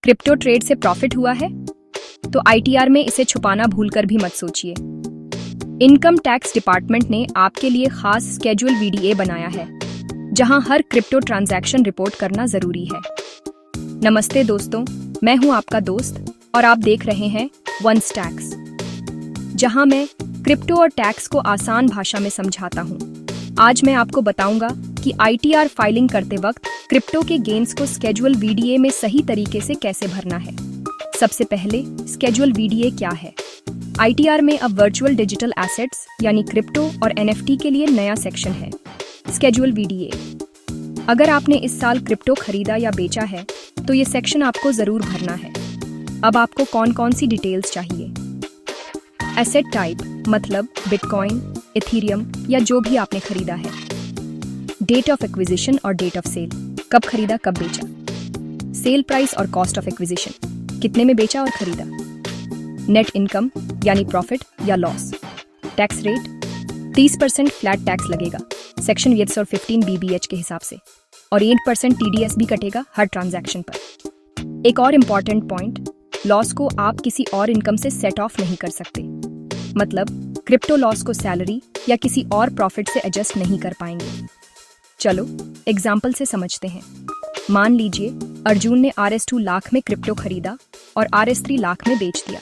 Crypto trade से profit हुआ है? तो आईटीआर में इसे छुपाना भूलकर भी मत सोचिए। इनकम टैक्स डिपार्टमेंट ने आपके लिए खास स्केड्यूल वीडीए बनाया है, जहां हर क्रिप्टो ट्रांजैक्शन रिपोर्ट करना जरूरी है। नमस्ते दोस्तों, मैं हूं आपका दोस्त और आप देख रहे हैं वंस टैक्स, जहां मैं क्रिप्टो और टैक्स को आसान भाषा में समझाता हूं। आज मैं आपको बताऊंगा कि आईटीआर फाइलिंग करते वक्त क्रिप्टो के गेन्स को स्केड्यूल वीडीए में सही तरीके से कैसे भरना है। सबसे पहले स्केड्यूल वीडीए क्या है? आईटीआर में अब वर्चुअल डिजिटल एसेट्स यानी क्रिप्टो और एनएफटी के लिए नया सेक्शन है, स्केड्यूल वीडीए। अगर आपने इस साल क्रिप्टो खरीदा या बेचा है तो ये सेक्शन आपको जरूर भरना है। अब आपको कौन कौन सी डिटेल्स चाहिए? एसेट टाइप मतलब बिटकॉइन, इथेरियम या जो भी आपने खरीदा है। डेट ऑफ एक्विजिशन और डेट ऑफ सेल, कब खरीदा कब बेचा। सेल प्राइस और कॉस्ट ऑफ एक्विजिशन, कितने में बेचा और खरीदा। नेट इनकम यानी प्रॉफिट या loss. Tax rate 30% flat tax लगेगा सेक्शन 815 बीबीएच के हिसाब से, और 8% टीडीएस भी कटेगा हर ट्रांजैक्शन पर। एक और इम्पॉर्टेंट पॉइंट, लॉस को आप किसी और इनकम से सेट ऑफ नहीं कर सकते। मतलब क्रिप्टो लॉस को सैलरी या किसी और प्रॉफिट से एडजस्ट नहीं कर पाएंगे। चलो एग्जाम्पल से समझते हैं। मान लीजिए अर्जुन ने RS2 लाख में क्रिप्टो खरीदा और RS3 लाख में बेच दिया।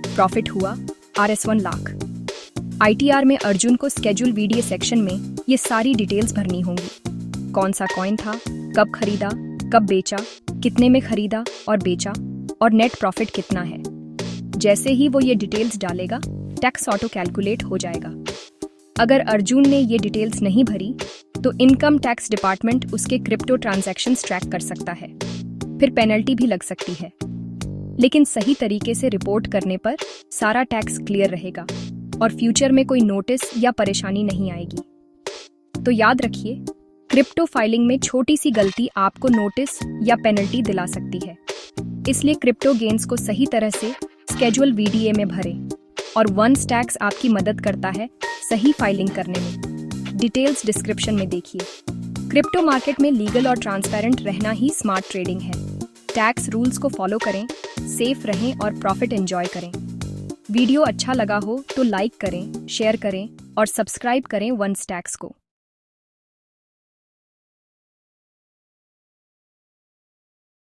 प्रॉफिट हुआ RS1 लाख। आईटीआर में अर्जुन को स्केड्यूल वीडीए सेक्शन में ये सारी डिटेल्स भरनी होंगी। कौन सा कॉइन था, कब खरीदा, कब बेचा, कितने में खरीदा और बेचा, और नेट प्रॉफिट कितना है। जैसे ही वो ये डिटेल्स डालेगा, टैक्स ऑटो कैलकुलेट हो जाएगा। अगर अर्जुन ने ये डिटेल्स नहीं भरी तो इनकम टैक्स डिपार्टमेंट उसके क्रिप्टो ट्रांजैक्शंस ट्रैक कर सकता है, फिर पेनल्टी भी लग सकती है। लेकिन सही तरीके से रिपोर्ट करने पर सारा टैक्स क्लियर रहेगा और फ्यूचर में कोई नोटिस या परेशानी नहीं आएगी। तो याद रखिए, क्रिप्टो फाइलिंग में छोटी सी गलती आपको नोटिस या पेनल्टी दिला सकती है। इसलिए क्रिप्टो गेन्स को सही तरह से स्केड्यूल वीडीए में भरें, और वंस टैक्स आपकी मदद करता है सही फाइलिंग करने में। डिटेल्स डिस्क्रिप्शन में देखिए। क्रिप्टो मार्केट में लीगल और ट्रांसपेरेंट रहना ही स्मार्ट ट्रेडिंग है। टैक्स रूल्स को फॉलो करें, सेफ रहें और प्रॉफिट एंजॉय करें। वीडियो अच्छा लगा हो तो लाइक करें, शेयर करें और सब्सक्राइब करें वंस टैक्स को।